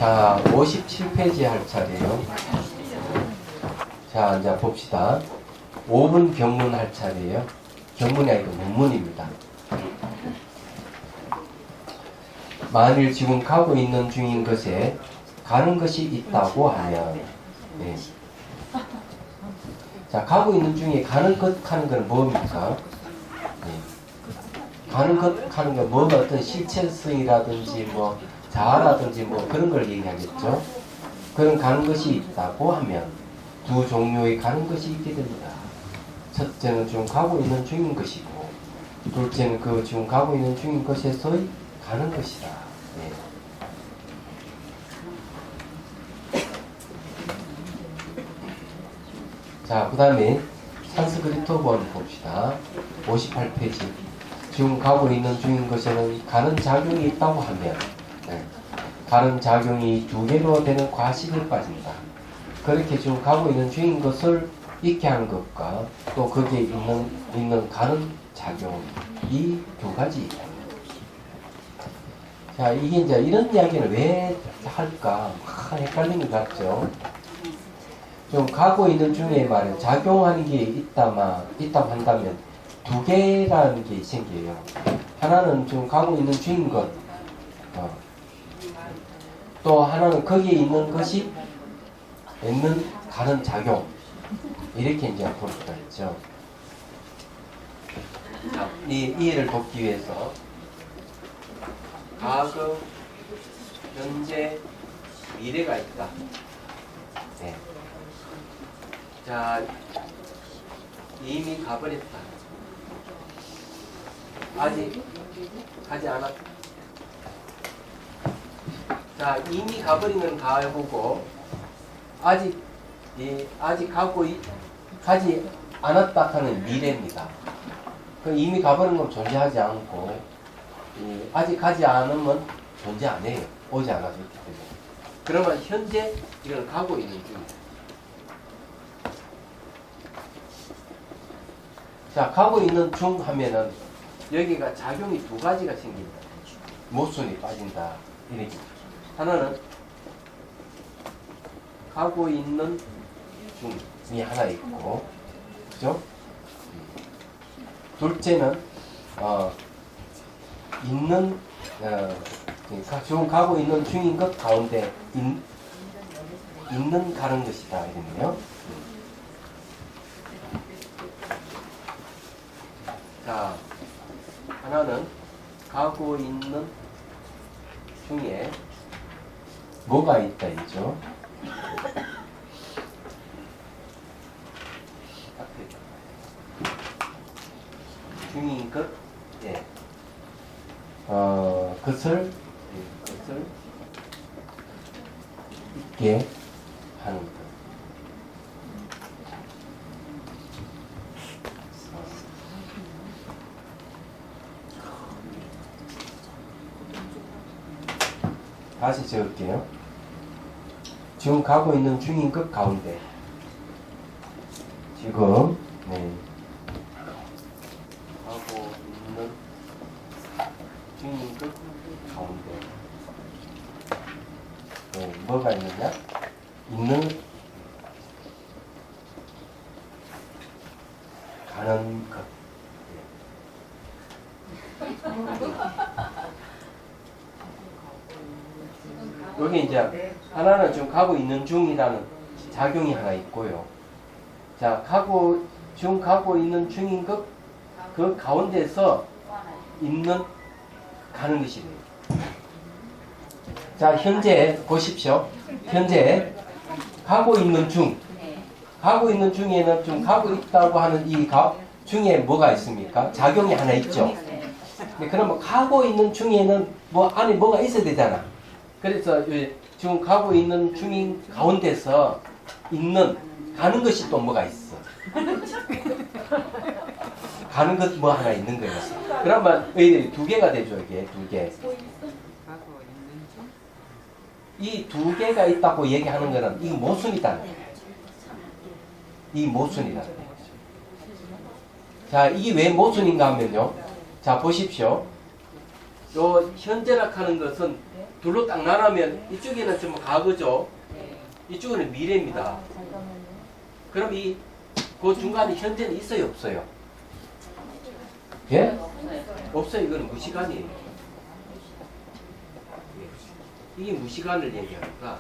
자, 57페이지 할 차례요. 자, 이제 봅시다. 5분 경문 할 차례요. 경문이 아니고 문문입니다. 만일 지금 가고 있는 중인 것에 가는 것이 있다고 하면, 네. 자, 가고 있는 중에 가는 것 하는 건 뭡니까? 네. 가는 것 하는 건 뭐가 어떤 실체성이라든지 뭐 자아라든지 뭐 그런 걸 얘기하겠죠. 그런 가는 것이 있다고 하면 두 종류의 가는 것이 있게 됩니다. 첫째는 지금 가고 있는 중인 것이고, 둘째는 그 지금 가고 있는 중인 것에서의 가는 것이다. 네. 자, 그 다음에 산스크리트어번 봅시다. 58페이지. 지금 가고 있는 중인 것에는 가는 작용이 있다고 하면, 네. 가는 작용이 두 개로 되는 과식에 빠진다. 그렇게 지금 가고 있는 중인 것을 있게 하는 것과 또 거기에 있는 가는 작용, 이 두 가지 있다. 자, 이게 이제 이런 이야기를 왜 할까? 헷갈리는 것 같죠? 좀 가고 있는 중에 말은 작용하는 게 있다고 한다면 두 개라는 게 생겨요. 하나는 지금 가고 있는 중인 것, 또 하나는 거기에 있는 것이 있는 가는 작용, 이렇게 이제 볼 수가 있죠. 이 이해를 돕기 위해서 과거, 현재, 미래가 있다. 네. 자, 이미 가버렸다. 아직 가지 않았다. 자, 이미 가버린 건 가보고 아직 가지 않았다 하는 미래입니다. 그 이미 가버린 건 존재하지 않고 아직 가지 않으면 존재 안 해요. 오지 않아서 있기 때문에. 그러면 현재 이걸 가고 있는 중입니다. 자, 가고 있는 중 하면은 여기가 작용이 두 가지가 생긴다. 모순이 빠진다. 이렇게. 하나는 가고 있는 중이 하나 있고, 그죠? 둘째는 지금 가고 있는 중인 것 가운데 있는 가는 것이다. 이러면요. 자, 하나는 가고 있는 중에 뭐가 있다 이죠. 중인 것, 예. 것을 있게 하는 것. 다시 적을게요. 지금 가고 있는 중인 것 가운데 지금 가고 있는 중인 것 가운데 뭐가 있느냐? 있는 가는 것. 여기 이제 하나는 지금 가고 있는 중이라는 작용이 하나 있고요. 자, 지금 가고 있는 중인 것, 그 가운데서 있는 가는 것이 돼요. 자, 현재 보십시오. 현재 가고 있는 중. 가고 있는 중에는 좀 가고 있다고 하는 이 중에 뭐가 있습니까? 작용이 하나 있죠. 그러면 가고 있는 중에는 안에 뭐가 있어야 되잖아. 그래서 지금 가고 있는 중인 가운데서 가는 것이 또 뭐가 있어. 가는 것 뭐 하나 있는 거예요. 그러면 두 개가 되죠. 이게 두 개. 이 두 개가 있다고 얘기하는 거는 이거 모순이다는 거예요. 이 모순이라는 거예요. 자, 이게 왜 모순인가 하면요. 자, 보십시오. 요 현재락 하는 것은 둘로 딱 나누면 이쪽에는 좀 과거죠. 이쪽은 미래입니다. 그럼 그 중간에 현재는 있어요, 없어요? 예? 없어요. 이거는 무시간이에요. 이게 무시간을 얘기하니까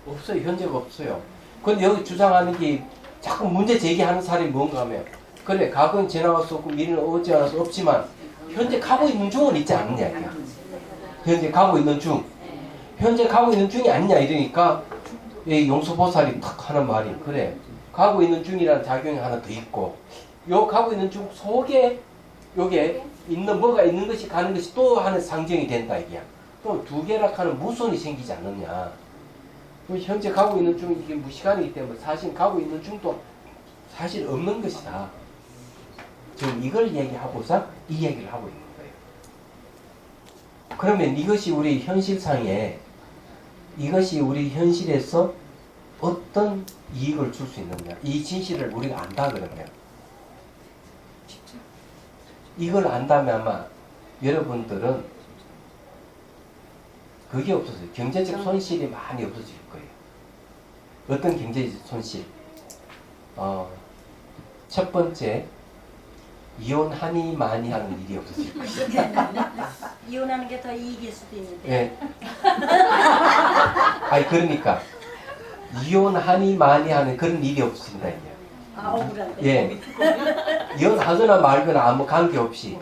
없어요. 현재가 없어요. 근데 여기 주장하는 게 자꾸 문제 제기하는 사람이 뭔가 하면 그래 과거는 지나갈 수 없고 미래는 오지 않을 수 없지만 현재 가고 있는 중은 있지 않느냐 이게. 현재 가고 있는 중. 현재 가고 있는 중이 아니냐 이러니까 이 용수보살이 탁 하는 말이 그래 가고 있는 중이라는 작용이 하나 더 있고 요 가고 있는 중 속에 요게 있는 뭐가 있는 것이 가는 것이 또 하는 상징이 된다 이게야. 또 두 개라 하는 무선이 생기지 않느냐. 현재 가고 있는 중 이게 무시간이기 때문에 사실 가고 있는 중도 사실 없는 것이다. 지금 이걸 얘기하고서 이 얘기를 하고 있는 거예요. 그러면 이것이 우리 현실상에 이것이 우리 현실에서 어떤 이익을 줄 수 있느냐. 이 진실을 우리가 안다 그러면 이걸 안다면 아마 여러분들은 그게 없어져요. 경제적 손실이 많이 없어질 거예요. 어떤 경제적 손실? 첫 번째, 이혼하니 많이 하는 일이 없어질 거예요. 이혼하는 게 더 이익일 수도 있는데. 예. 아니 그러니까 이혼하니 많이 하는 그런 일이 없어진다 이게. 아, 억울한데. 예. 이혼하거나 말거나 아무 관계 없이.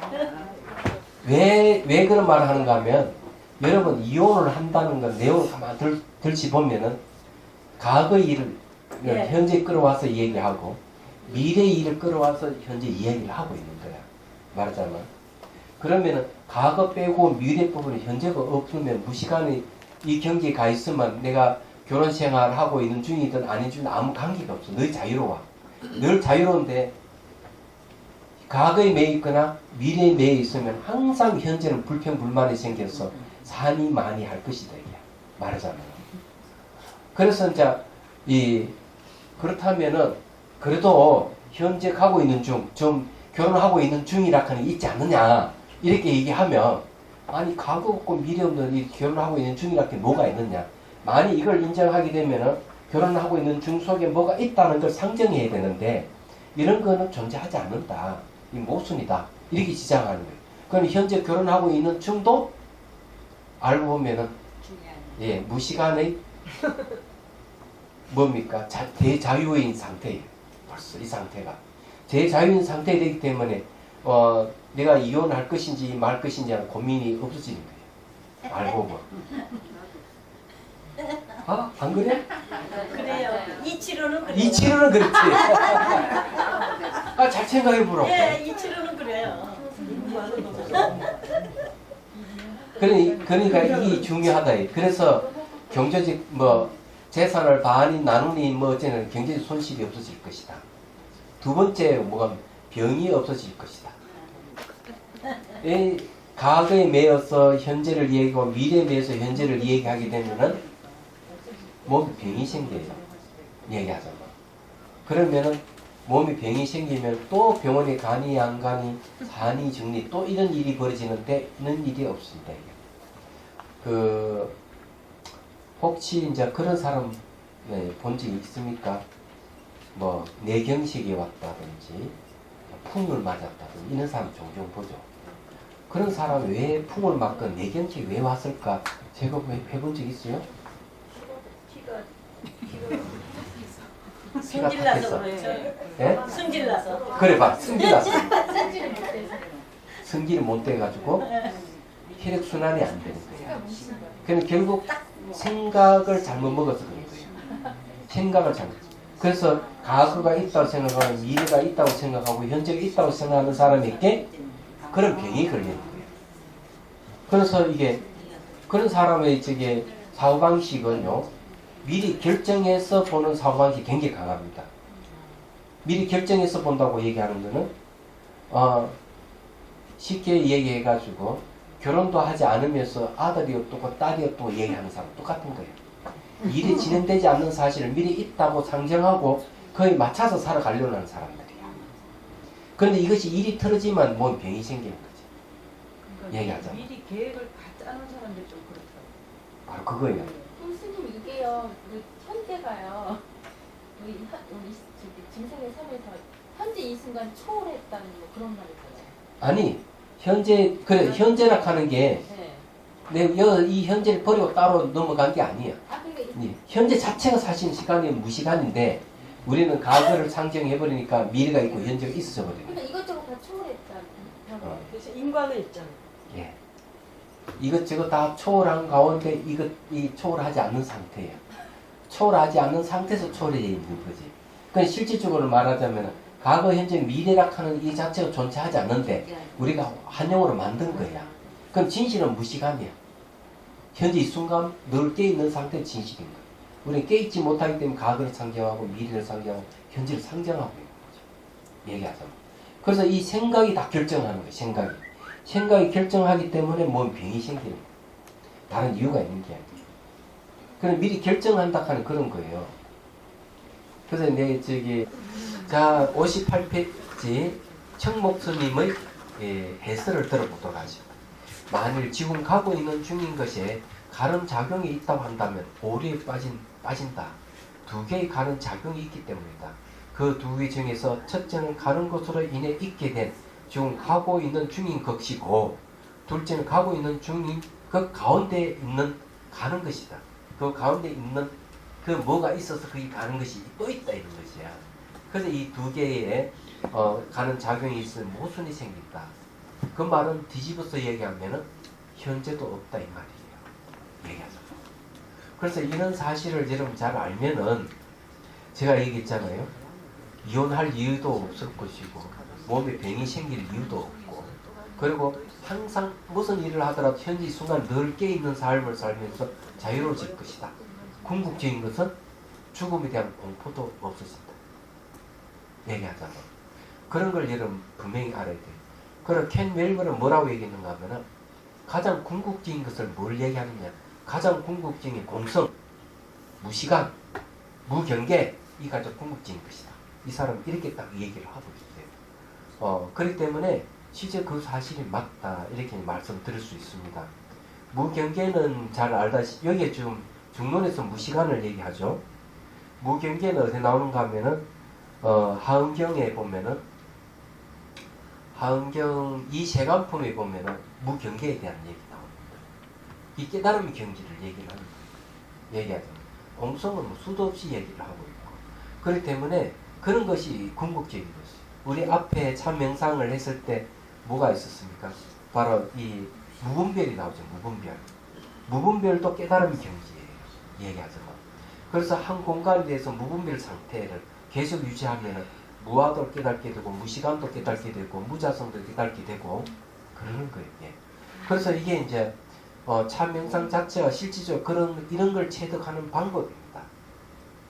왜 그런 말을 하는가 하면 여러분 이혼을 한다는 건 내용을 가만 들치 보면은 과거의 일을 네. 현재 끌어와서 얘기하고 미래의 일을 끌어와서 현재 이야기를 하고 있는 거야. 말하자면. 그러면은 과거 빼고 미래 부분에 현재가 없으면 무시간에 이 경기에 가 있으면 내가 결혼 생활을 하고 있는 중이든 아닌 중이든 아무 관계가 없어. 늘 자유로워. 늘 자유로운데 과거에 매여 있거나 미래에 매여 있으면 항상 현재는 불평불만이 생겨서 산이 많이 할 것이다. 이게 말하자면. 그래서 이제 그렇다면은 그래도 현재 가고 있는 중, 좀 결혼하고 있는 중이라 하는 게 있지 않느냐 이렇게 얘기하면 아니 과거 없고 미래 없는 이 결혼하고 있는 중이라 게 뭐가 있느냐. 만약 이걸 인정하게 되면은 결혼하고 있는 중 속에 뭐가 있다는 걸 상정해야 되는데 이런 거는 존재하지 않는다. 이 모순이다. 이렇게 지장하는 거예요. 그럼 현재 결혼하고 있는 중도 알고 보면은 예 무시간의 뭡니까? 대자유인 상태예요. 벌써 이 상태가 대자유인 상태가 되기 때문에 내가 이혼할 것인지 말 것인지 하는 고민이 없어지는 거예요. 알고 보면. 아, 안 그래? 그래요. 이치로는 그래요. 이치로는 그렇지. 아, 잘 생각해보라고. 예, 이치로는 그래요. 그러니까 이게 중요하다. 그래서 경제적 재산을 반이 나누니 어쩌는 경제적 손실이 없어질 것이다. 두 번째 뭐가 병이 없어질 것이다. 과거에 매여서 현재를 얘기하고 미래에 매여서 현재를 얘기하게 되면은 몸에 병이 생겨요. 얘기하자면. 그러면은 몸에 병이 생기면 또 병원에 가니 안 가니 산이 정리 또 이런 일이 벌어지는데 이런 일이 없습니다. 혹시 이제 그런 사람 본 적이 있습니까? 뇌경색이 왔다든지 풍을 맞았다든지 이런 사람 종종 보죠. 그런 사람 왜 풍을 맞건 뇌경색이 왜 왔을까? 제가 해본 적 있어요? 승질나서 그렇죠. 예? 승질나서. 그래 봐 승질났어. 승질이 못 돼가지고 혈액순환이 안 되는 거야. 그럼 결국 생각을 잘못 먹어서 그런 거예요. 생각을 잘못. 그래서 과거가 있다고 생각하고 미래가 있다고 생각하고 현재가 있다고 생각하는 사람에게 그런 병이 걸리는 거예요. 그래서 이게 그런 사람의 사고방식은요. 미리 결정해서 보는 사고방식이 굉장히 강합니다. 미리 결정해서 본다고 얘기하는 거는 쉽게 얘기해가지고 결혼도 하지 않으면서 아들이 없고 딸이 없고 얘기하는 사람 똑같은 거예요. 일이 진행되지 않는 사실을 미리 있다고 상정하고 거의 맞춰서 살아가려는 사람들이야. 그런데 이것이 일이 틀어지면 몸에 병이 생기는 거지. 얘기하자. 미리 계획을 다 짜는 사람들이 좀 그렇더라고요. 바로 그거예요. 그럼 스님 이게요, 그 현재가요, 우리 저기 증세의 삶에서 현재 이 순간 초월했다는 뭐 그런 말이 있잖아요. 아니 현재 그래 현재라 하는 게 네. 이 현재를 버리고 따로 넘어간 게 아니야. 아 그러니까 현재 자체가 사실 시간이 무시간인데 우리는 과거를 상정해 버리니까 미래가 있고 현재가 있어 버리는. 그러니까 이것저것 다 초월했다는. 그래서 인과는 있잖아요. 예. 이것저것 다 초월한 가운데 이 초월하지 않는 상태예요. 초월하지 않는 상태에서 초월해 있는 거지. 그건 실질적으로 말하자면 과거, 현재, 미래라 하는 이 자체가 존재하지 않는데 우리가 한영으로 만든 거야. 그럼 진실은 무시감이야. 현재 이 순간 늘 깨있는 상태는 진실인 거야. 우리는 깨있지 못하기 때문에 과거를 상정하고 미래를 상정하고 현재를 상정하고 있는 거죠. 얘기하자면. 그래서 이 생각이 다 결정하는 거예요. 생각이 결정하기 때문에 몸 병이 생기는 거예요. 다른 이유가 있는 게 아니에요. 그럼 미리 결정한다 하는 그런 거예요. 그래서 자 58페이지 청목스님의 해설을 들어보도록 하죠. 만일 지금 가고 있는 중인 것에 가는 작용이 있다고 한다면 오류에 빠진다. 두 개의 가는 작용이 있기 때문이다. 그 두 개 중에서 첫째는 가는 것으로 인해 있게 된 지금 가고 있는 중인 것이고 둘째는 가고 있는 중인 그 가운데 있는 가는 것이다. 그 가운데 있는 그 뭐가 있어서 그게 가는 것이 또 있다 이런 것이야. 그래서 이 두 개의 가는 작용이 있으면 모순이 생긴다. 그 말은 뒤집어서 얘기하면은 현재도 없다 이 말이에요. 얘기하죠. 그래서 이런 사실을 여러분 잘 알면은 제가 얘기했잖아요. 이혼할 이유도 없을 것이고 몸에 병이 생길 이유도 없고 그리고 항상 무슨 일을 하더라도 현재 이 순간 늘 깨있는 삶을 살면서 자유로워질 것이다. 궁극적인 것은 죽음에 대한 공포도 없어진다. 얘기하자면 그런 걸 여러분 분명히 알아야 돼요. 그럼 켄 웰버는 뭐라고 얘기했는가 하면은 가장 궁극적인 것을 뭘 얘기하느냐. 가장 궁극적인 공성, 무시간, 무경계 이 가장 궁극적인 것이다. 이 사람 이렇게 딱 얘기를 하고 있어요. 그렇기 때문에 실제 그 사실이 맞다 이렇게 말씀드릴 수 있습니다. 무경계는 잘 알다시피 여기에 지금 중론에서 무시간을 얘기하죠. 무경계는 어디 나오는가 하면은 하은경에 보면은 하은경 이 세간품에 보면은 무경계에 대한 얘기 나옵니다. 이 깨달음의 경지를 얘기를 하는 거예요. 얘기하죠. 공성은 뭐 수도 없이 얘기를 하고 있고 그렇기 때문에 그런 것이 궁극적인 것이에요. 우리 앞에 참 명상을 했을 때 뭐가 있었습니까? 바로 이 무분별이 나오죠. 무분별도 깨달음의 경지예요. 얘기하자면. 그래서 한 공간에 대해서 무분별 상태를 계속 유지하면 무아도 깨닫게 되고 무시간도 깨닫게 되고 무자성도 깨닫게 되고 그러는 거예요. 예. 그래서 이게 이제 참 명상 자체가 실질적으로 이런 걸 체득하는 방법입니다.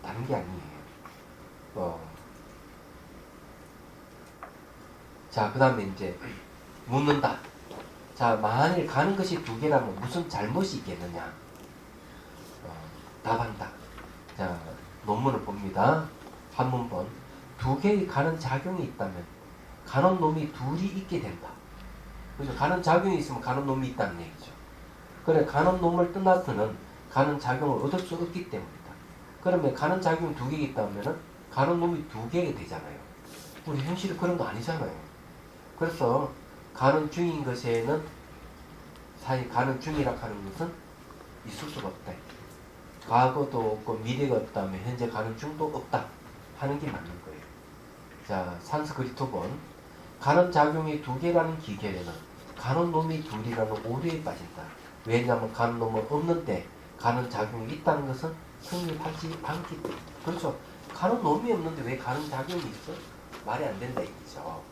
다른 게 아니에요. 자, 그 다음에 이제 묻는다. 자, 만일 가는 것이 두 개라면 무슨 잘못이 있겠느냐? 답한다. 자, 논문을 봅니다. 한문본. 두 개의 가는 작용이 있다면 가는 놈이 둘이 있게 된다. 그래서 가는 작용이 있으면 가는 놈이 있다는 얘기죠. 그래, 가는 놈을 떠나서는 가는 작용을 얻을 수 없기 때문이다. 그러면 가는 작용이 두 개가 있다면 가는 놈이 두 개가 되잖아요. 우리 현실이 그런 거 아니잖아요. 그래서 가는 중인 것에는 가는 중이라 하는 것은 있을 수가 없다. 과거도 없고 미래가 없다면 현재 가는 중도 없다 하는 게 맞는 거예요. 자, 산스크리트본 가는 작용이 두 개라는 기계에는 가는 놈이 둘이라는 오류에 빠진다. 왜냐하면 가는 놈은 없는데 가는 작용이 있다는 것은 성립하지 않기 때문에. 그렇죠. 가는 놈이 없는데 왜 가는 작용이 있어? 말이 안 된다 이거죠.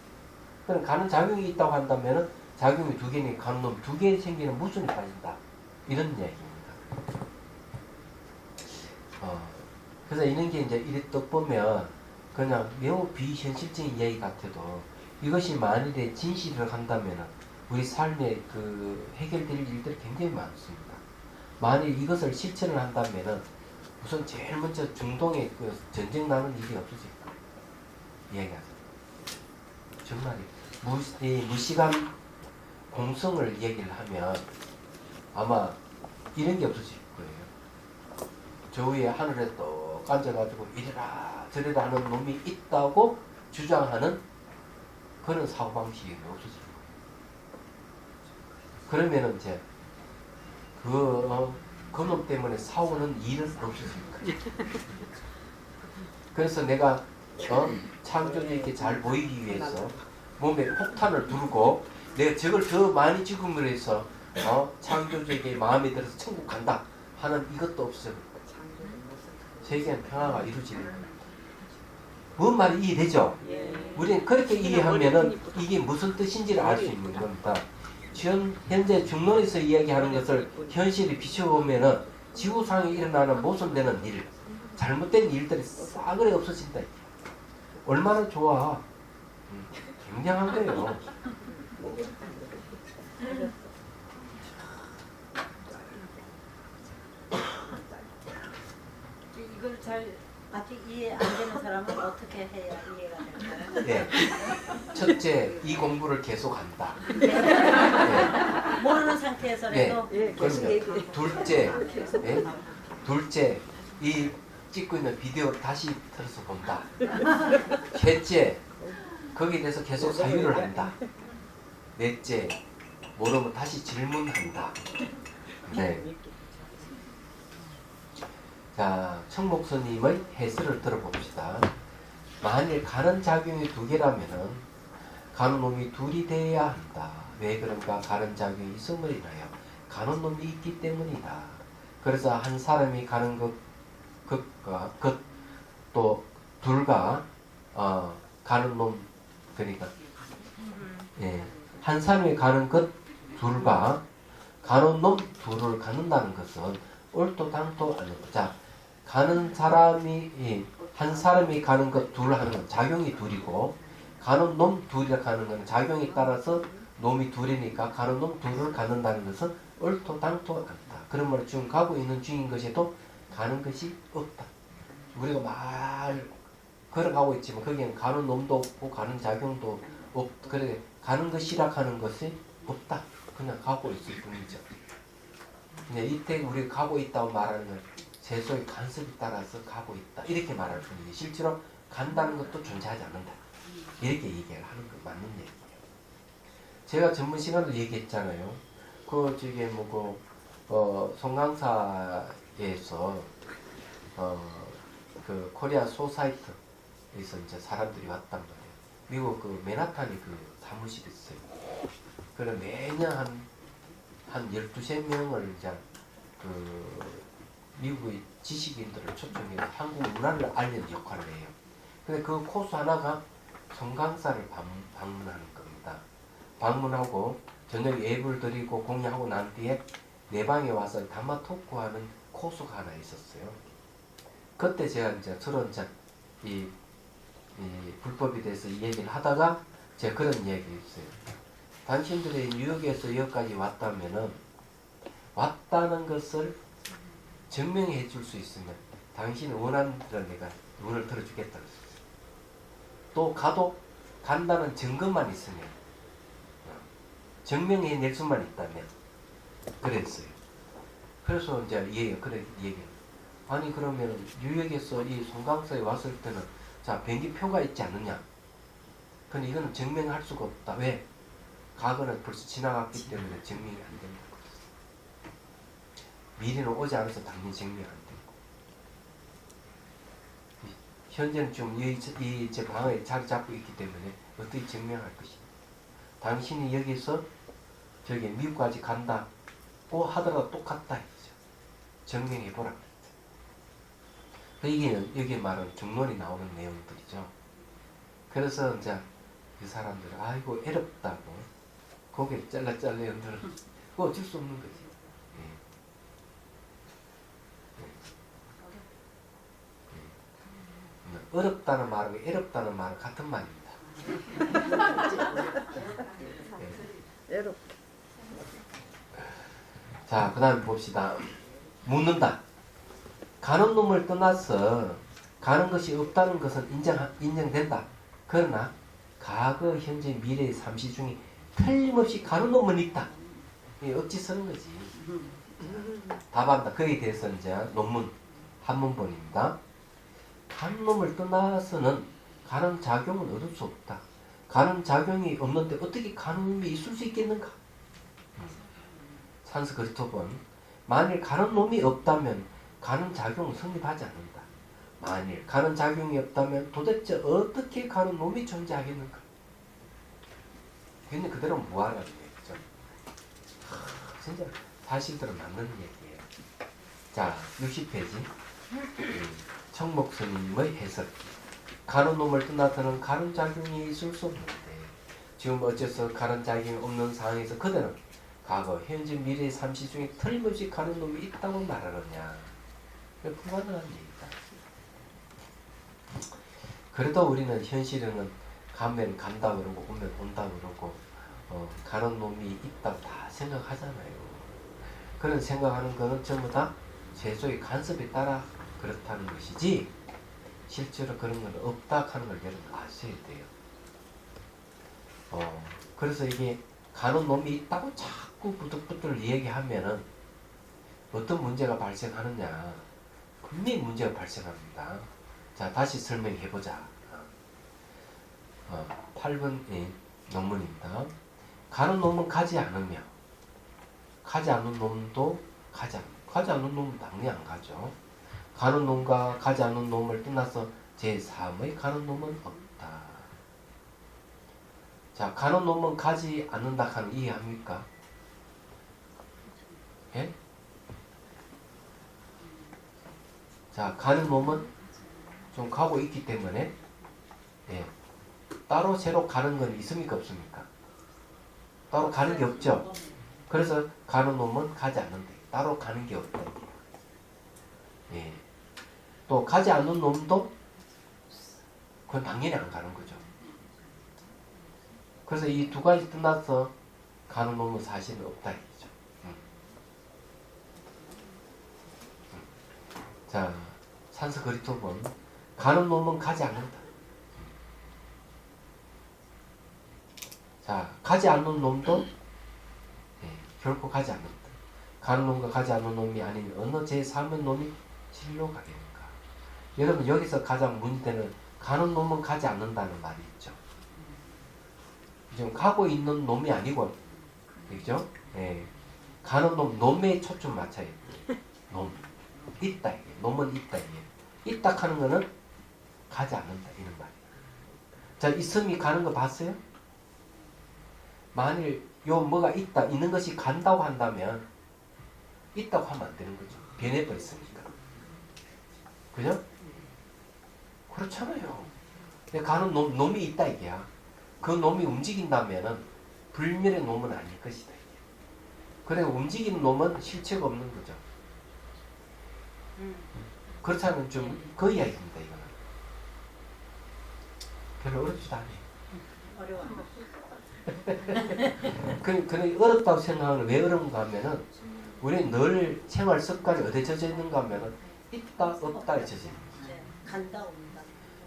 그럼 가는 작용이 있다고 한다면 작용이 두 개니 가는 놈 두 개 생기는 무순이 빠진다. 이런 이야기입니다. 그래서 이런 게 이제 이렇게 또 보면 그냥 매우 비현실적인 이야기 같아도 이것이 만일에 진실을 한다면 우리 삶에 그 해결될 일들이 굉장히 많습니다. 만일 이것을 실천을 한다면 우선 제일 먼저 중동에 그 전쟁 나는 일이 없어질 거예요. 이야기하죠. 정말 무시간 공성을 얘기를 하면 아마 이런 게 없어질 거예요. 저 위에 하늘에 떡 앉아가지고 이래라 저래라 하는 놈이 있다고 주장하는 그런 사고방식이 없어질 거예요. 그러면은 이제 그놈 때문에 싸우는 일은 없어질 거예요. 그래서 내가 창조주에게 잘 보이기 위해서 몸에 폭탄을 두르고 내가 저걸 더 많이 찍음으로 해서 창조주에게 마음에 들어서 천국 간다 하는 이것도 없어요. 세계는 평화가 이루어지는 겁니다. 뭔 말이 이해되죠? 우리는 그렇게 이해하면은 이게 무슨 뜻인지를 알 수 있는 겁니다. 현재 중론에서 이야기하는 것을 현실에 비춰보면은 지구상에 일어나는 모순되는 일, 잘못된 일들이 싸그리 없어진다. 얼마나 좋아. 굉장한 거예요. 이걸 잘 아직 이해 안 되는 사람은 어떻게 해야 이해가 될까요? 예. 첫째, 이 공부를 계속한다. 모르는 상태에서라도 그럼요. 둘째, 이 찍고 있는 비디오를 다시 틀어서 본다. 셋째, 거기에 대해서 계속 사유를 한다. 넷째, 모르면 다시 질문한다. 네. 자, 청목스님의 해설을 들어봅시다. 만일 가는 작용이 두 개라면은 가는 놈이 둘이 돼야 한다. 왜 그런가? 가는 작용이 있음을 인하여 가는 놈이 있기 때문이다. 그래서 한 사람이 가는 것과 또 둘과 가는 놈 그러니까 한 사람이 가는 것 둘과 가는 놈 둘을 갖는다는 것은 얼토당토 아닌 것. 자, 가는 사람이 한 사람이 가는 것 둘 하는 건 작용이 둘이고 가는 놈 둘이라 가는 건 작용에 따라서 놈이 둘이니까 가는 놈 둘을 갖는다는 것은 얼토당토 않다. 그런 말로 지금 가고 있는 중인 것에도 가는 것이 없다. 우리가 말 걸어가고 있지만 거기에는 가는 놈도 없고 가는 작용도 그래 가는 것이라 하는 것이 없다. 그냥 가고 있을 뿐이죠. 근데 이때 우리가 가고 있다고 말하는 건 세속의 간섭에 따라서 가고 있다. 이렇게 말할 뿐이지 실제로 간다는 것도 존재하지 않는다. 이렇게 얘기를 하는 거 맞는 얘기예요. 제가 전문 시간도 얘기했잖아요. 저게 송강사에서 그 코리아 소사이트에서 이제 사람들이 왔단 말이에요. 미국 맨하탄에 사무실이 있어요. 그래 매년 한 12~13명을 이제 미국의 지식인들을 초청해서 한국 문화를 알리는 역할을 해요. 근데 그 코스 하나가 송강사를 방문하는 겁니다. 방문하고 저녁 예불 드리고 공유하고 난 뒤에 내 방에 와서 담화 토크하는 코스가 하나 있었어요. 그때 제가 이제 서로 이제 이 불법에 대해서 얘기를 하다가 제가 그런 이야기를 했어요. 당신들이 뉴욕에서 여기까지 왔다면은 왔다는 것을 증명해 줄 수 있으면 당신이 원하는 대로 내가 눈을 들어주겠다 그랬어요. 또 간다는 증거만 있으면 증명해 낼 수만 있다면 그랬어요. 그래서 이제 그래 얘기. 아니 그러면 뉴욕에서 이 송강사에 왔을 때는 자 비행기표가 있지 않느냐? 근데 이거는 증명할 수가 없다. 왜? 과거는 벌써 지나갔기 때문에 증명이 안 된다고 그랬어요. 미래는 오지 않아서 당연히 증명이 안 되고. 현재는 좀 제 방에 자리 잡고 있기 때문에 어떻게 증명할 것이냐. 당신이 여기서 저기 미국까지 간다고 하더라도 똑같다 했죠. 증명해보라 그랬죠. 이게 여기 말은 중론이 나오는 내용들이죠. 그래서 이제 그 사람들은 아이고 애롭다고 고개를 잘라 흔들어. 그거 어쩔 수 없는 거지. 어렵다는 말하고 애롭다는 말은 같은 말입니다. 자, 그 다음에 봅시다. 묻는다. 가는 놈을 떠나서 가는 것이 없다는 것은 인정된다. 그러나 과거, 현재, 미래의 삼시 중에 틀림없이 가는 놈은 있다. 이 억지 쓰는 거지. 답한다. 거기에 대해서 이제 논문 한문본입니다. 가는 놈을 떠나서는 가는 작용은 얻을 수 없다. 가는 작용이 없는데 어떻게 가는 놈이 있을 수 있겠는가? 산스크리트본 만일 가는 놈이 없다면 가는 작용은 성립하지 않는다. 만일 가는 작용이 없다면 도대체 어떻게 가는 놈이 존재하겠는가? 근데 그대로 무한하게 되죠. 진짜 사실대로 맞는 얘기예요. 자, 60페이지. 청목 스님의 해석. 가는 놈을 떠나서는 가는 작용이 있을 수 없는데 지금 어째서 가는 작용이 없는 상황에서 그대는 과거, 현재, 미래, 삼시 중에 틀림없이 가는 놈이 있다고 말하느냐. 불가능한 얘기다. 그래도 우리는 현실에는 가면 간다 그러고 오면 온다 그러고 가는 놈이 있다고 다 생각하잖아요. 그런 생각하는 거는 전부 다 세속의 간섭에 따라 그렇다는 것이지 실제로 그런 건 없다 하는 걸 여러분 아셔야 돼요. 그래서 이게 가는 놈이 있다고 자꾸 부들부들 얘기하면은 어떤 문제가 발생하느냐. 분명히 문제가 발생합니다. 자, 다시 설명해보자. 8번 논문입니다. 가는 놈은 가지 않으며 가지 않는 놈도 가지 않는 놈은 당연히 안 가죠. 가는 놈과 가지 않는 놈을 떠나서 제3의 가는 놈은 없다. 자, 가는 놈은 가지 않는다 하는 이해합니까? 예? 자, 가는 놈은 좀 가고 있기 때문에 예. 따로 새로 가는 건 있습니까? 없습니까? 따로 가는 게 없죠. 그래서 가는 놈은 가지 않는데 따로 가는 게 없다. 예. 또 가지 않는 놈도 그건 당연히 안 가는 거죠. 그래서 이 두 가지 떠나서 가는 놈은 사실은 없다 이거죠. 자, 산스크리트본 가는 놈은 가지 않는다. 자, 가지 않는 놈도 결코 가지 않는다. 가는 놈과 가지 않는 놈이 아닌 어느 제3의 놈이 진로 가겠는가. 여러분 여기서 가장 문제는 가는 놈은 가지 않는다는 말이 있죠. 지금 가고 있는 놈이 아니고 그죠? 예. 가는 놈, 놈에 초점 맞춰야 돼요. 놈. 있다 이게. 놈은 있다 이게. 있다 하는 거는 가지 않는다 이런 말이에요. 자, 있음이 가는 거 봤어요? 만일 요 뭐가 있다, 있는 것이 간다고 한다면 있다고 하면 안 되는 거죠. 변해버렸으니까. 그죠? 그렇잖아요. 가는 놈이 있다 이게야. 그 놈이 움직인다면은 불멸의 놈은 아닐 것이다. 이게. 그래 움직이는 놈은 실체가 없는 거죠. 그렇다면 좀 그 이야기입니다. 이거는 별로 어렵지도 않아요. 어려워. 그 어렵다고 생각하는 왜 어려운가 하면은 우리는 늘 생활 습관이 어디에 젖어 있는가 하면은 있다 없다에 젖어 있는 거죠. 네. 간다 온다.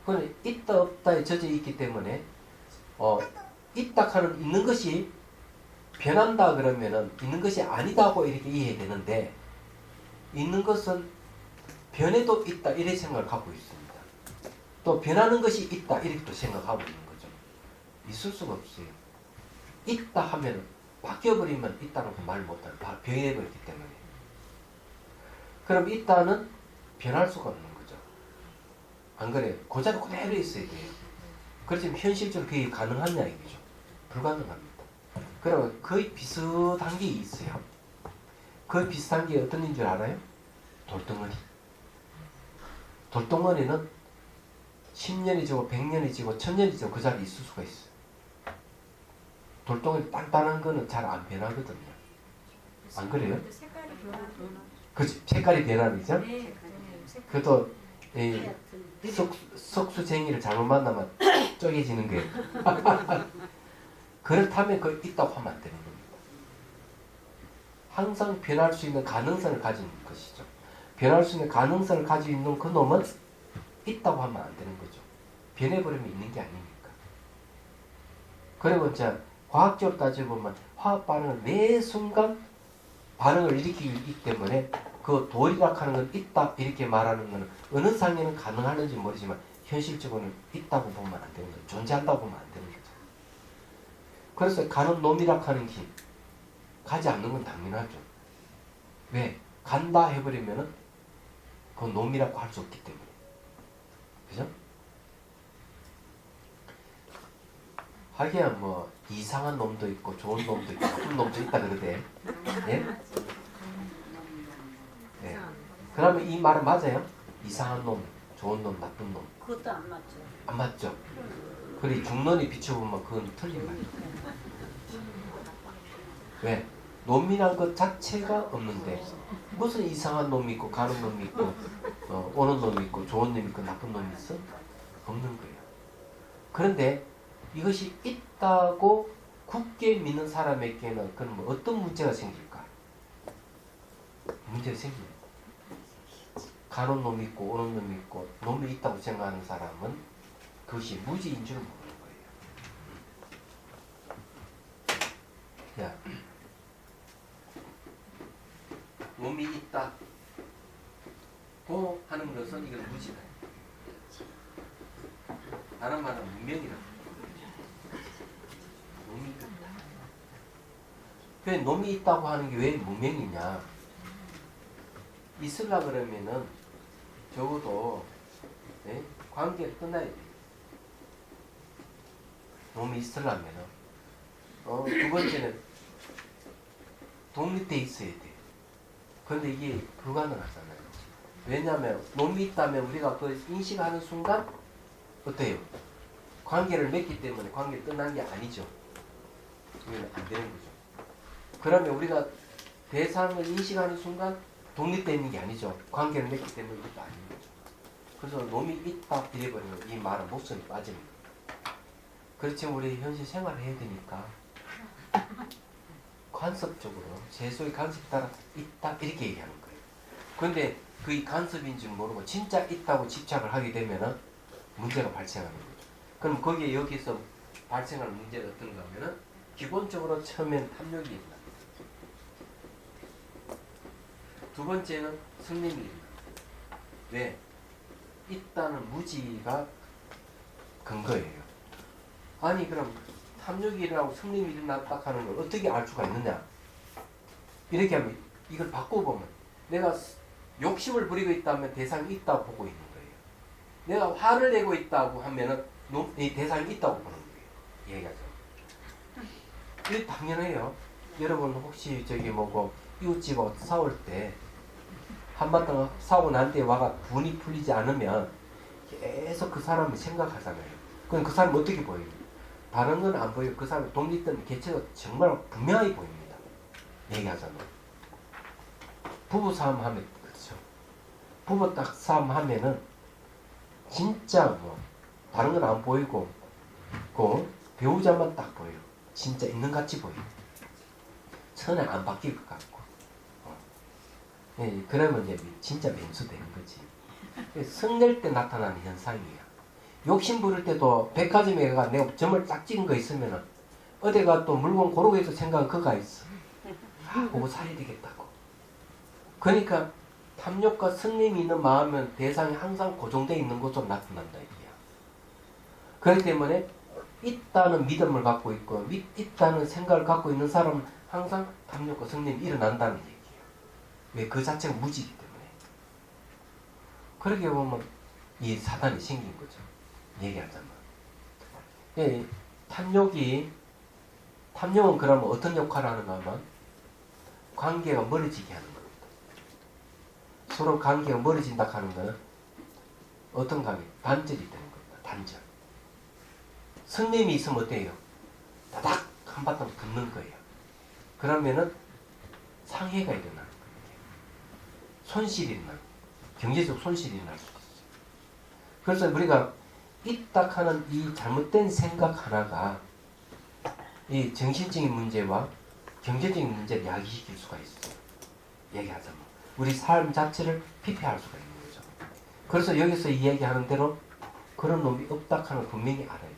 그건 있다 없다에 젖어 있기 때문에 있다 하는 있는 것이 변한다 그러면은 있는 것이 아니다고 이렇게 이해해야 되는데 있는 것은 변해도 있다 이렇게 생각을 갖고 있습니다. 또 변하는 것이 있다 이렇게 또 생각하고 있는 거죠. 있을 수가 없어요. 있다 하면 바뀌어버리면 있다는 거 말 못하는 변해버렸기 때문에. 그럼 있다는 변할 수가 없는 거죠. 안 그래요? 그 자리 그대로 있어야 돼요. 그렇지만 현실적으로 그게 가능한 이야기죠. 불가능합니다. 그러면 거의 비슷한 게 있어요. 그 비슷한 게 어떤 줄 알아요? 돌덩어리. 돌덩어리는 10년이 지고 100년이 지고 1000년이 지고 그 자리에 있을 수가 있어요. 돌덩어리 단단한 거는 잘 안 변하거든요. 안 그래요? 색깔이 변하죠. 그치? 색깔이 변하죠? 네. 그래도 석수쟁이를 잘못 만나면 쪼개지는 거예요. 그렇다면 그 있다고 하면 안 되는 겁니다. 항상 변할 수 있는 가능성을 가진 것이죠. 변할 수 있는 가능성을 가지고 있는 그 놈은 있다고 하면 안 되는 거죠. 변해버리면 있는 게 아니니까. 그리고 이제 과학적으로 따져보면 화학 반응은 매 순간 반응을 일으키기 때문에 그 돌이라 하는 건 있다 이렇게 말하는 것은 어느 상에는 가능하는지 모르지만 현실적으로는 있다고 보면 안 되는 거죠. 존재한다고 보면 안 되는 거죠. 그래서 가는 놈이라 하는 힘 가지 않는 건 당연하죠. 왜? 간다 해버리면은 그 놈이라고 할 수 없기 때문에. 그죠? 하기야 뭐 이상한 놈도 있고 좋은 놈도 있고 나쁜 놈도 있다 그러대. 예? 예. 그러면 이 말은 맞아요? 이상한 놈, 좋은 놈, 나쁜 놈. 그것도 안 맞죠. 안 맞죠? 그리 중론이 비춰보면 그건 틀린 말이죠. 왜? 놈이란 것 자체가 없는데 무슨 이상한 놈이 있고 가는 놈이 있고 오는 놈이 있고 좋은 놈이 있고 나쁜 놈이 있어? 없는 거예요. 그런데 이것이 있다고 굳게 믿는 사람에게는 그럼 뭐 어떤 문제가 생길까? 문제가 생겨요. 가는 놈이 있고 오는 놈이 있고 놈이 있다고 생각하는 사람은 그것이 무지인 줄 모르는 거예요. 야, 놈이 있다 고 하는 것은 이건 무지다. 다른 말은 문명이다. 놈이 있다. 왜 놈이 있다고 하는 게 왜 문명이냐? 있으려 그러면은 적어도 네? 관계를 끊어야 돼. 놈이 있으려면은 두 번째는 독립돼 있어야 돼. 그런데 이게 불가능하잖아요. 왜냐하면 놈이 있다면 우리가 그 인식하는 순간 어때요? 관계를 맺기 때문에 관계를 끝난 게 아니죠. 이건 안 되는 거죠. 그러면 우리가 대상을 인식하는 순간 독립되어 있는 게 아니죠. 관계를 맺기 때문에 이것도 아닌 거죠. 그래서 놈이 있다 이래버리면 이 말은 목소리 빠집니다. 그렇지만 우리 현실 생활을 해야 되니까 간섭적으로 세속의 간섭에 따라 있다 이렇게 얘기하는 거예요. 그런데 그게 간섭인 줄 모르고 진짜 있다고 집착을 하게 되면은 문제가 발생하는 거죠. 그럼 거기에 여기서 발생하는 문제가 어떤가 하면은 기본적으로 처음엔 탐욕이 있다. 두 번째는 승림이 있다. 왜? 있다는 무지가 근거예요. 아니 그럼 탐욕이 일어나고 승림이 일어났다 하는 걸 어떻게 알 수가 있느냐? 이렇게 하면 이걸 바꿔보면 내가 욕심을 부리고 있다면 대상이 있다고 보고 있는 거예요. 내가 화를 내고 있다고 하면은 이 대상이 있다고 보는 거예요. 얘기하죠. 이게 당연해요. 여러분 혹시 저기 뭐고 이웃집하고 싸울 때 한바탕 싸우고 난 뒤에 와가 분이 풀리지 않으면 계속 그 사람을 생각하잖아요. 그럼 그 사람 어떻게 보여요? 다른 건 안 보여요. 그 사람의 독립된 개체가 정말 분명히 보입니다. 얘기하잖아요. 부부 싸움 하면 그렇죠. 부부 딱 싸움 하면은 진짜 뭐 다른 건 안 보이고 그 배우자만 딱 보여요. 진짜 있는 같이 보여요. 전혀 안 바뀔 것 같고. 예, 그러면 이제 진짜 맹수되는 거지. 성낼 때 나타나는 현상이야. 욕심 부릴 때도 백화점에 가 내가 점을 딱 찍은 거 있으면은 어디가 또 물건 고르고 있어 생각은 그가 있어. 아, 그거 사야 되겠다고. 그러니까 탐욕과 승림이 있는 마음은 대상이 항상 고정되어 있는 것으로 나타난다 이거야. 그렇기 때문에 있다는 믿음을 갖고 있고 있다는 생각을 갖고 있는 사람은 항상 탐욕과 승림이 일어난다는 얘기예요. 왜? 그 자체가 무지이기 때문에. 그렇게 보면 이 사단이 생긴 거죠. 얘기하자면. 예, 탐욕은 그러면 어떤 역할을 하는가 하면 관계가 멀어지게 하는 겁니다. 서로 관계가 멀어진다 하는 것은 어떤 관계? 단절이 되는 겁니다. 단절. 승림이 있으면 어때요? 다닥 한바탕 붙는 거예요. 그러면은 상해가 일어나는 거예요. 손실이 일어나는 거예요. 경제적 손실이 일어날 수 있어요. 그래서 우리가 있다 하는 이 잘못된 생각 하나가 이 정신적인 문제와 경제적인 문제를 야기시킬 수가 있어요. 얘기하자면 우리 삶 자체를 피폐할 수가 있는 거죠. 그래서 여기서 이야기하는 대로 그런 놈이 없다 하는 걸 분명히 알아야 돼요.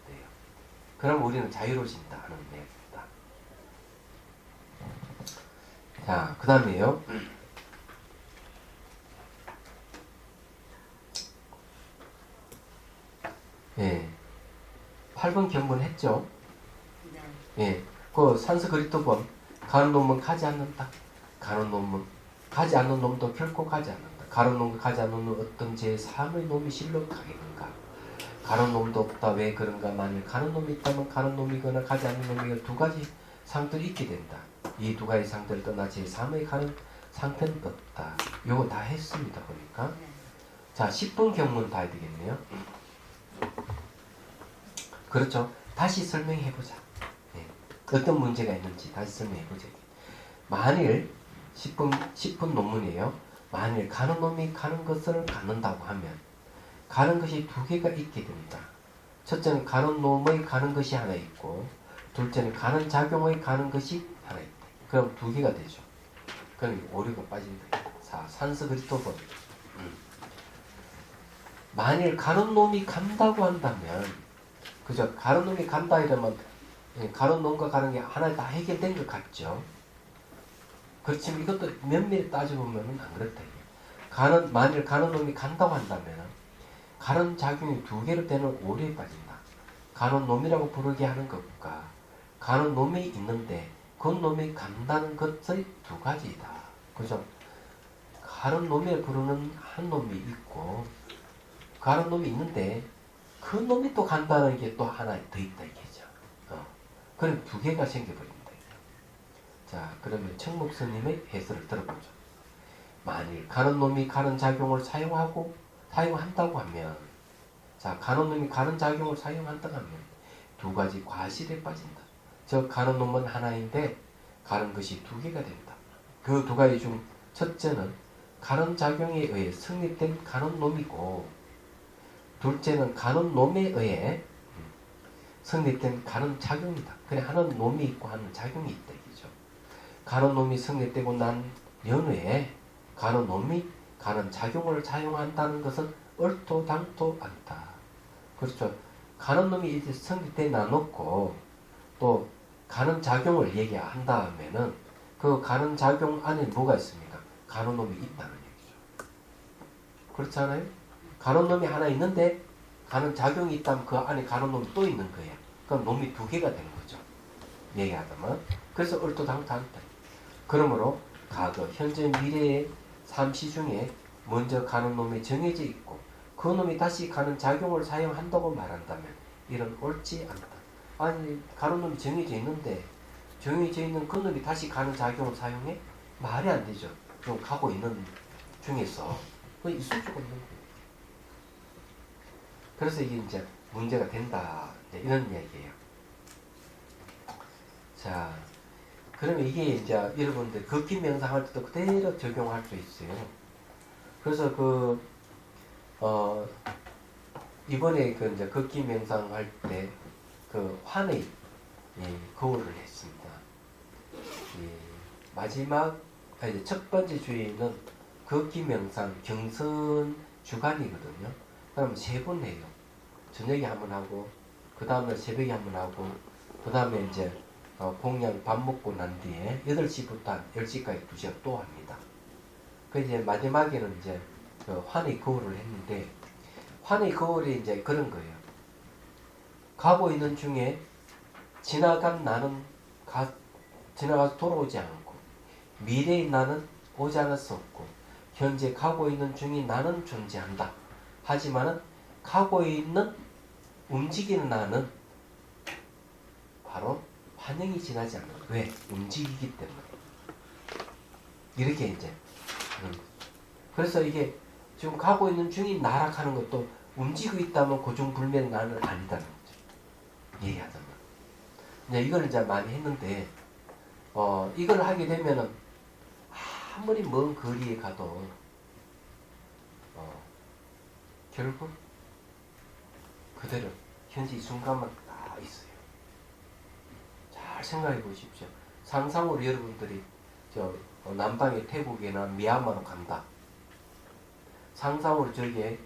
그럼 우리는 자유로워진다 하는 얘기입니다. 자, 그 다음에요. 예. 8번 경문 했죠? 네. 예. 그 산스그리트본 가는 놈은 가지 않는다. 가는 놈은 가지 않는 놈도 결코 가지 않는다. 가는 놈과 가지 않는 놈은 어떤 제3의 놈이 실로 가겠는가. 가는 놈도 없다. 왜 그런가. 만일 가는 놈이 있다면 가는 놈이거나 가지 않는 놈이거나 두 가지 상들이 있게 된다. 이 두 가지 상들을 떠나 제3의 가는 상태는 없다. 요거 다 했습니다. 보니까. 자, 10번 경문 봐야 되겠네요. 그렇죠. 다시 설명해보자. 네. 어떤 문제가 있는지 다시 설명해보자. 만일 10분 논문이에요. 만일 가는 놈이 가는 것을 갖는다고 하면 가는 것이 두 개가 있게 됩니다. 첫째는 가는 놈의 가는 것이 하나 있고 둘째는 가는 작용의 가는 것이 하나 있다. 그럼 두 개가 되죠. 그럼 오류가 빠진다. 자, 산스그리토본. 만일 가는 놈이 간다고 한다면 그죠? 가는 놈이 간다 이러면 가는 놈과 가는 게 하나 다 해결된 것 같죠? 그렇지만 이것도 면밀히 따져보면 안 그렇다. 만일 가는 놈이 간다고 한다면 가는 작용이 두 개로 되는 오류에 빠진다. 가는 놈이라고 부르게 하는 것과 가는 놈이 있는데 그 놈이 간다는 것의 두 가지이다. 그죠? 가는 놈에 부르는 한 놈이 있고 가는 놈이 있는데 그 놈이 또 간다는 게 또 하나 더 있다 이게죠. 그럼 두 개가 생겨버립니다. 자, 그러면 청목스님의 해설을 들어보죠. 만일 가는 놈이 가는 작용을 사용한다고 하면, 자, 가는 놈이 가는 작용을 사용한다고 하면 두 가지 과실에 빠진다. 즉 가는 놈은 하나인데 가는 것이 두 개가 된다. 그 두 가지 중 첫째는 가는 작용에 의해 성립된 가는 놈이고 둘째는 가는 놈에 의해 성립된 가는 작용이다. 그래 하는 놈이 있고 하는 작용이 있다 이거죠. 가는 놈이 성립되고 난 연후에 가는 놈이 가는 작용을 사용한다는 것은 얼토당토 않다. 그렇죠. 가는 놈이 이제 성립돼 나놓고 또 가는 작용을 얘기한 다음에는 그 가는 작용 안에 뭐가 있습니까? 가는 놈이 있다는 얘기죠. 그렇지 않아요? 가는 놈이 하나 있는데 가는 작용이 있다면 그 안에 가는 놈이 또 있는 거예요. 그럼 놈이 두 개가 되는 거죠. 얘기하자면. 그래서 얼토당토 않다. 그러므로 과거, 현재, 미래의 삼시 중에 먼저 가는 놈이 정해져 있고 그 놈이 다시 가는 작용을 사용한다고 말한다면 이런 옳지 않다. 아니 가는 놈이 정해져 있는데 정해져 있는 그 놈이 다시 가는 작용을 사용해? 말이 안 되죠. 좀 가고 있는 중에서 그 있을 수가 없는 거예요. 그래서 이게 이제 문제가 된다. 이런 이야기예요. 자, 그러면 이게 이제 여러분들 걷기 명상할 때도 그대로 적용할 수 있어요. 그래서 이번에 이제 걷기 명상할 때 환의 거울을 했습니다. 첫 번째 주에는 걷기 명상 경선 주간이거든요. 그럼 3번 해요. 저녁에 한 번 하고, 그 다음에 새벽에 한 번 하고, 그 다음에 이제 공양 밥 먹고 난 뒤에 8시부터 한 10시까지 2시간 또 합니다. 그 이제 마지막에는 이제 환의 거울을 했는데, 환의 거울이 이제 그런 거예요. 가고 있는 중에 지나간 나는 지나가서 돌아오지 않고, 미래의 나는 오지 않을 수 없고, 현재 가고 있는 중인 나는 존재한다. 하지만은 가고 있는 움직이는 나는 바로 환영이 지나지 않는 거예요. 왜? 움직이기 때문에. 이렇게 이제 그래서 이게 지금 가고 있는 중인 나락하는 것도 움직이고 있다면 고중불면 나는 아니다는 거죠. 얘기하자면. 이제 이걸 이제 많이 했는데 이걸 하게 되면은 아무리 먼 거리에 가도 결국 그대로 현재 이 순간만 딱 있어요. 잘 생각해 보십시오. 상상으로 여러분들이 남방의 태국이나 미얀마로 간다. 상상으로 저기에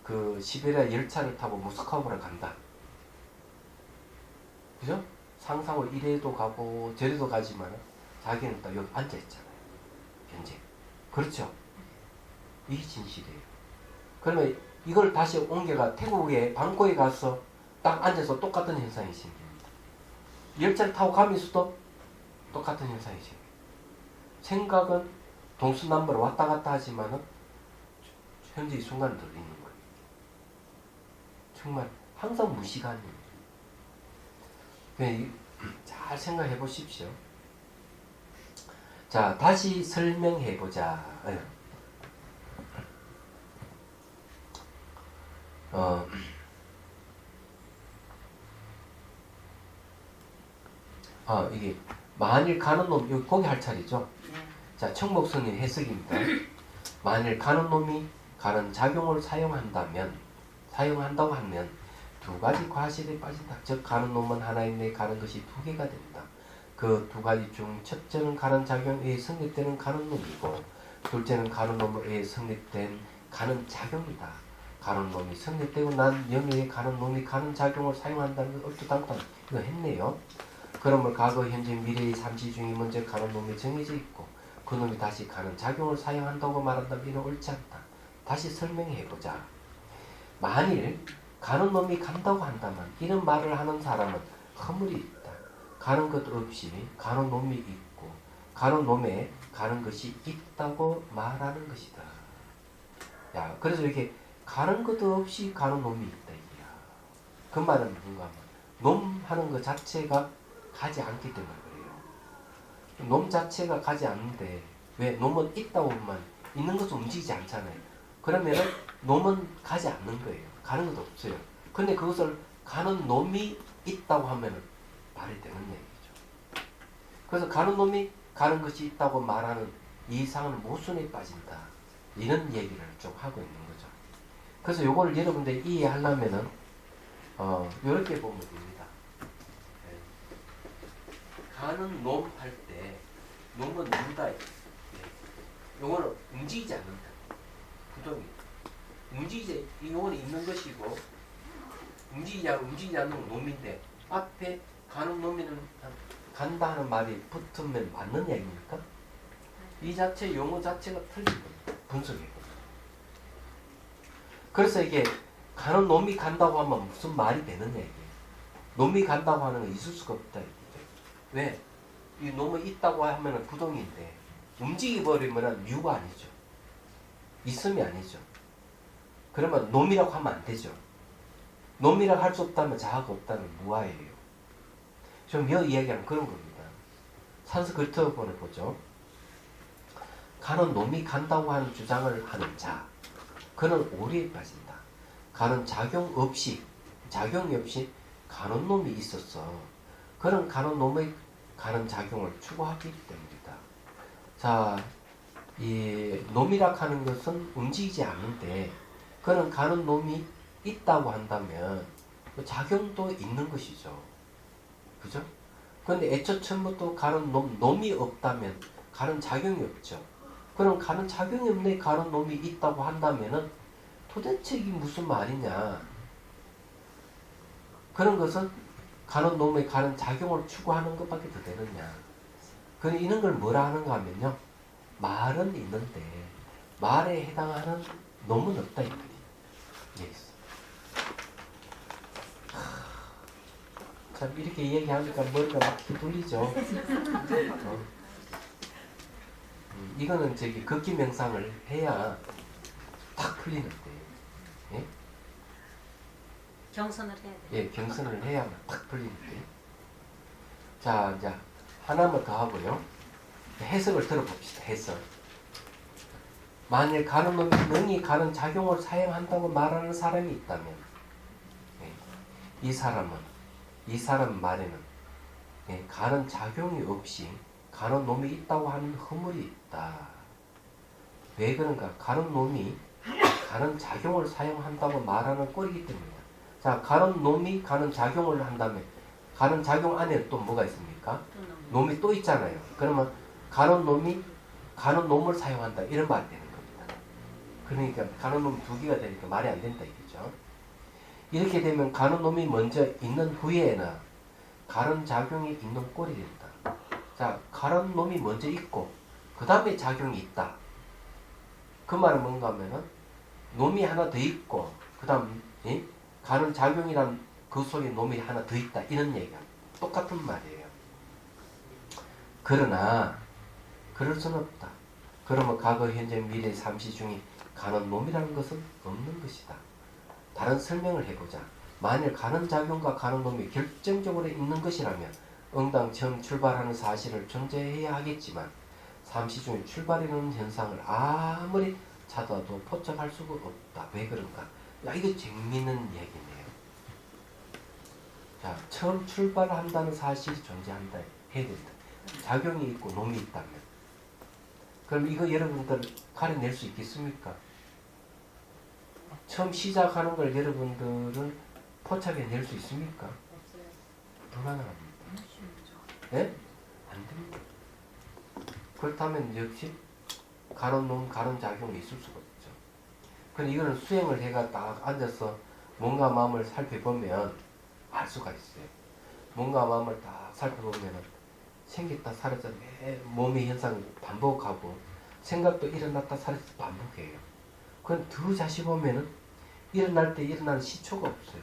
그 시베리아 열차를 타고 모스크바로 간다. 그죠? 상상으로 이래도 가고 저래도 가지만 자기는 딱 여기 앉아 있잖아요. 현재. 그렇죠? 이게 진실이에요. 그러면 이걸 다시 옮겨가 태국의 방콕에 가서 딱 앉아서 똑같은 현상이 생깁니다. 열차를 타고 가면서도 똑같은 현상이 생깁니다. 생각은 동서남북으로 왔다 갔다 하지만은 현재 이 순간을 들리는 거예요. 정말 항상 무시간입니다. 잘 생각해 보십시오. 자, 다시 설명해 보자. 이게 만일 가는 놈, 여기 거기 할 차례죠. 자, 청목선의 해석입니다. 만일 가는 놈이 가는 작용을 사용한다고 하면 두 가지 과실에 빠진다. 즉 가는 놈은 하나인 내 가는 것이 두 개가 된다. 그 두 가지 중 첫째는 가는 작용에 의해 성립되는 가는 놈이고 둘째는 가는 놈에 의해 성립된 가는 작용이다. 가는 놈이 성립되고 난 영역에 가는 놈이 가는 작용을 사용한다는 것 얼토당토한 이거 했네요. 그러므로 과거, 현재, 미래의 삼시 중에 먼저 가는 놈이 정해져 있고 그 놈이 다시 가는 작용을 사용한다고 말한다면 이는 옳지 않다. 다시 설명해보자. 만일 가는 놈이 간다고 한다면 이런 말을 하는 사람은 허물이 있다. 가는 것 없이 가는 놈이 있고 가는 놈에 가는 것이 있다고 말하는 것이다. 야, 그래서 이렇게 가는 것도 없이 가는 놈이 있다. 이야. 그 말은 뭔가 하면 놈 하는 것 자체가 가지 않기 때문에 그래요. 놈 자체가 가지 않는데 왜 놈은 있다고 보면 있는 것은 움직이지 않잖아요. 그러면은 놈은 가지 않는 거예요. 가는 것도 없어요. 근데 그것을 가는 놈이 있다고 하면은 말이 되는 얘기죠. 그래서 가는 놈이 가는 것이 있다고 말하는 이 이상은 모순에 빠진다. 이런 얘기를 좀 하고 있는 거죠. 그래서 요거를 여러분들 이해하려면은 요렇게 보면 됩니다. 가는 놈 할 때 놈은 누다. 요거는 움직이지 않는다. 부동이 움직이지, 요거는 있는 것이고 움직이지 않는 건 놈인데 앞에 가는 놈이는 간다 하는 말이 붙으면 맞는 얘기입니까? 이 자체 용어 자체가 틀린 겁니다. 분석해보면. 그래서 이게 가는 놈이 간다고 하면 무슨 말이 되는 얘기예요. 놈이 간다고 하는 건 있을 수가 없다. 왜? 이 놈이 있다고 하면 부동인데 움직여버리면 유가 아니죠. 있음이 아니죠. 그러면 놈이라고 하면 안 되죠. 놈이라고 할 수 없다면 자아가 없다면 무아예요. 좀 이야기하는 그런 겁니다. 산스크리트어본을 보죠. 가는 놈이 간다고 하는 주장을 하는 자, 그는 오리에 빠진다. 가는 작용이 없이 가는 놈이 있었어. 그는 가는 놈의 가는 작용을 추구하기 때문이다. 자, 이 놈이라 하는 것은 움직이지 않는데 그는 가는 놈이 있다고 한다면 작용도 있는 것이죠. 그죠? 그런데 애초 처음부터 가는 놈이 없다면 가는 작용이 없죠. 그럼 가는 작용이 없는 가는 놈이 있다고 한다면은 도대체 이게 무슨 말이냐? 그런 것은 가는 놈의 가는 작용을 추구하는 것밖에 더 되느냐? 그럼 이런 걸 뭐라 하는가 하면요, 말은 있는데 말에 해당하는 놈은 없다 이 말이에요. 예. 참 이렇게 이야기하니까 머리가 막 휘둘리죠. 이거는 저기 걷기 명상을 해야 딱 풀리는데, 예? 경선을 해야 돼. 예, 경선을 해야만 딱 풀리는데. 자, 이제 하나만 더 하고요. 해석을 들어봅시다. 해석. 만일 가는 놈이 능히 가는 작용을 사용한다고 말하는 사람이 있다면, 예, 이 사람 말에는, 예, 가는 작용이 없이 가는 놈이 있다고 하는 허물이 있다. 왜 그런가? 가는 놈이 가는 작용을 사용한다고 말하는 꼴이기 때문이다. 자, 가는 놈이 가는 작용을 한다면 가는 작용 안에 또 뭐가 있습니까? 놈이 또 있잖아요. 그러면 가는 놈이 가는 놈을 사용한다. 이런 말이 되는 겁니다. 그러니까 가는 놈 두 개가 되니까 말이 안 된다 이거죠. 이렇게 되면 가는 놈이 먼저 있는 후에는 가는 작용이 있는 꼴이 된다. 자, 가는 놈이 먼저 있고 그 다음에 작용이 있다. 그 말은 뭔가 하면은 놈이 하나 더 있고 그 다음 가는 작용이란 그 속에 놈이 하나 더 있다. 이런 얘기야. 똑같은 말이에요. 그러나 그럴 수는 없다. 그러면 과거, 현재, 미래, 삼시 중에 가는 놈이라는 것은 없는 것이다. 다른 설명을 해보자. 만일 가는 작용과 가는 놈이 결정적으로 있는 것이라면 응당 처음 출발하는 사실을 존재해야 하겠지만 삼시 중에 출발이라는 현상을 아무리 찾아도 포착할 수가 없다. 왜 그런가? 야, 이거 재밌는 얘기네요. 자, 처음 출발한다는 사실이 존재한다. 해야 된다. 작용이 있고 놈이 있다면. 그럼 이거 여러분들 가려낼 수 있겠습니까? 처음 시작하는 걸 여러분들은 포착해낼 수 있습니까? 불가능합니다. 네? 안 됩니다. 그렇다면 역시 가는 놈, 가는 작용이 있을 수가 없죠. 그럼 이거는 수행을 해가 딱 앉아서 몸과 마음을 살펴보면 알 수가 있어요. 몸과 마음을 딱 살펴보면 생겼다 사라졌다 몸의 현상을 반복하고 생각도 일어났다 사라졌다 반복해요. 그건 더 자세히 보면은 일어날 때 일어나는 시초가 없어요.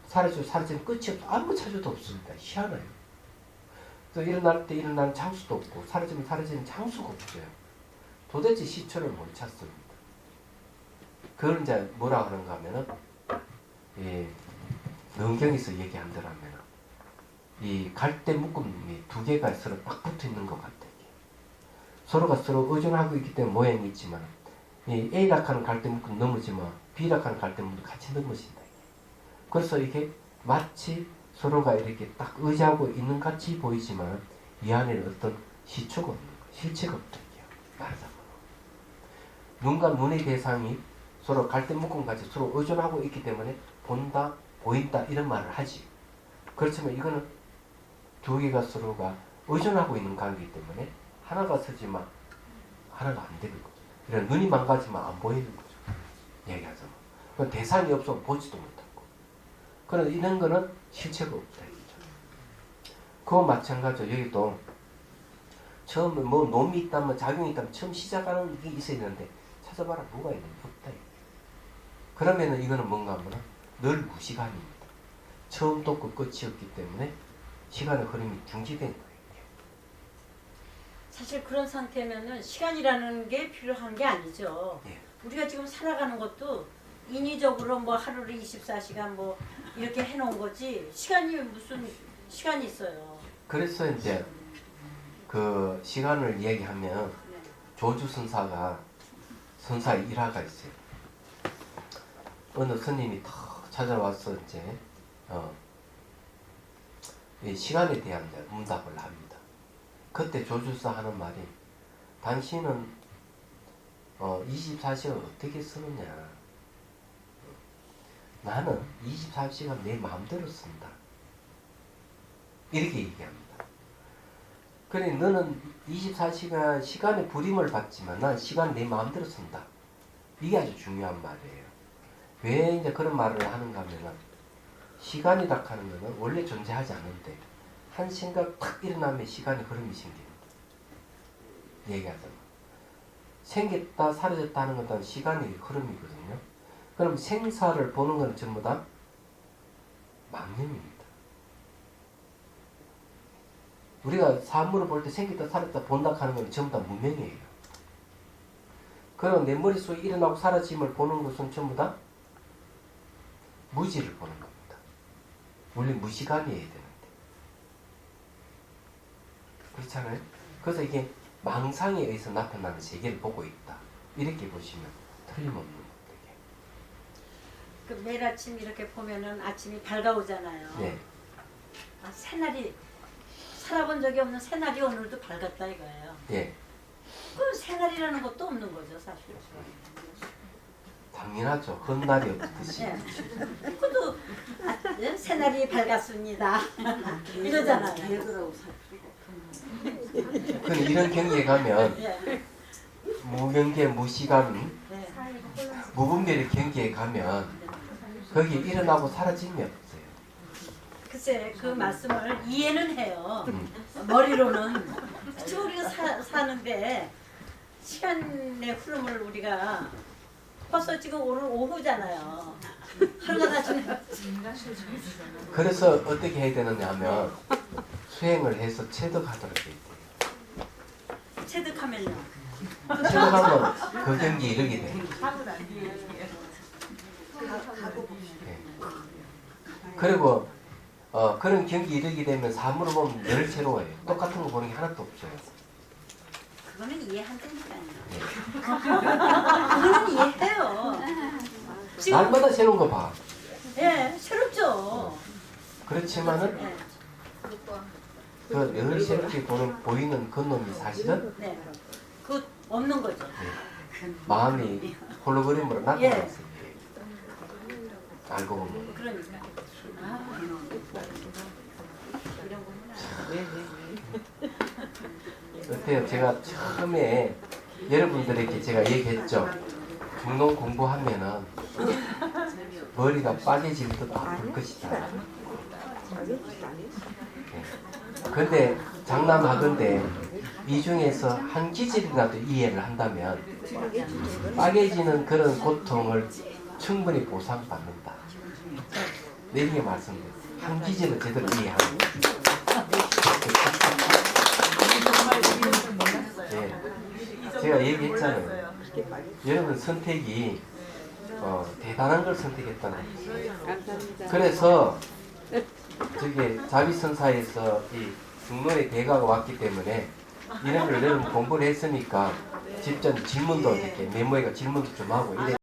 사라지고 사라지는 끝이 없어. 아무 차주도 없습니다. 희한해요. 또 일어날 때 일어나는 장수도 없고 사라지면 사라지는 장수가 없어요. 도대체 시초를 못 찾습니다. 그걸 이제 뭐라 하는가 하면은 능경에서 얘기한다면 이 갈대 묶음이 두 개가 서로 딱 붙어 있는 것 같아요. 서로가 서로 의존하고 있기 때문에 모양이 있지만 이 A락하는 갈대 묶음 넘어지면 B락하는 갈대 묶음 같이 넘어진다. 그래서 이게 마치 서로가 이렇게 딱 의지하고 있는 같이 보이지만 이 안에는 어떤 시초가 없는 거, 실체가 없다. 말하자면 눈과 눈의 대상이 서로 갈대 묶음같이 서로 의존하고 있기 때문에 본다, 보인다 이런 말을 하지. 그렇지만 이거는 두 개가 서로가 의존하고 있는 관계이기 때문에 하나가 서지만 하나가 안 되는 거죠. 그러니까 눈이 망가지면 안 보이는 거죠. 얘기하자면. 그건 대상이 없으면 보지도 못하고. 그런데 이런 거는 실체가 없다. 그거 마찬가지로 여기도 처음에 뭐 놈이 있다면 작용이 있다면 처음 시작하는 게 있어야 되는데 찾아봐라 뭐가 있는지 없다. 그러면은 이거는 뭔가 하면 늘 무시간입니다. 처음도 없고 끝이 없기 때문에 시간의 흐름이 중지된 거예요. 사실 그런 상태면은 시간이라는 게 필요한 게 아니죠. 예. 우리가 지금 살아가는 것도 인위적으로 뭐 하루를 24시간 뭐 이렇게 해놓은 거지 시간이 무슨 시간이 있어요. 그래서 이제 그 시간을 얘기하면 조주선사가 선사의 일화가 있어요. 어느 스님이 탁 찾아와서 이제 이 시간에 대한 응답을 합니다. 그때 조주사 하는 말이 당신은 24시간 어떻게 쓰느냐. 나는 24시간 내 마음대로 쓴다. 이렇게 얘기합니다. 그래 너는 24시간 시간의 부림을 받지만 난 시간 내 마음대로 쓴다. 이게 아주 중요한 말이에요. 왜 이제 그런 말을 하는가 하면은 시간이라 하는 거는 원래 존재하지 않는데 한 생각 탁 일어나면 시간의 흐름이 생깁니다. 얘기하자면 생겼다 사라졌다 하는 것은 시간의 흐름이거든요. 그럼 생사를 보는 건 전부 다 망념입니다. 우리가 사물을 볼 때 생겼다 사라졌다 본다 하는 건 전부 다 무명이에요. 그럼 내 머릿속에 일어나고 사라짐을 보는 것은 전부 다 무지를 보는 겁니다. 원래 무시간이어야 되는데. 그렇잖아요? 그래서 이게 망상에 의해서 나타나는 세계를 보고 있다. 이렇게 보시면 틀림없는 겁니다. 그 매일 아침 이렇게 보면은 아침이 밝아오잖아요. 네. 아, 새날이 살아본 적이 없는 새날이 오늘도 밝았다 이거예요. 예. 그럼 새날이라는 것도 없는 거죠 사실. 당연하죠. 헛날이 없듯이. 네. 그것도 예? 새날이 밝았습니다. 이러잖아요. 그럼 이런 경계에 가면 예. 무경계, 무시간, 네. 무분별의 경계에 가면 거기에 일어나고 사라짐이 없어요. 글쎄 그 말씀을 이해는 해요. 머리로는. 그치만 우리가 사는데 시간의 흐름을 우리가 벌써 지금 오늘 오후잖아요. 하루가 다 지나. 그래서 어떻게 해야 되느냐 하면 수행을 해서 체득하도록 돼 있대요. 체득하면요. 체득하면 그 경지에 이르게 돼요. 네. 그리고 그런 경기 이르게 되면 사물을 보면 늘 새로워요. 똑같은 거 보는 게 하나도 없어요. 그거는 이해한다니까요. 네. 그거는 이해해요. 지금 날마다 새로운 거 봐. 예, 새롭죠. 그렇지만은 네, 그 늘 새롭게 보이는 그 놈이 사실은 네. 그 없는 거죠. 마음이 홀로그램으로 나타나고 예. 있어요. 알고 보면. 그러니까. 아, 어때요? 제가 처음에 여러분들에게 제가 얘기했죠. 중농 공부하면은 머리가 빠개질 듯 아플 것이다. 근데 장남하건대 이 중에서 한 기질이라도 이해를 한다면 빠개지는 그런 고통을 충분히 보상받는다. 내리게 말씀드려요. 한 기질을 제대로 이해하는 거예요. 네. 제가 얘기했잖아요. 여러분 선택이 대단한 걸 선택했다는 거예요. 그래서 저기 자비선사에서 이 중론의 대가가 왔기 때문에 이런 걸 여러분 공부를 했으니까 직전 질문도 이렇게 메모해가 질문도 좀 하고 이래.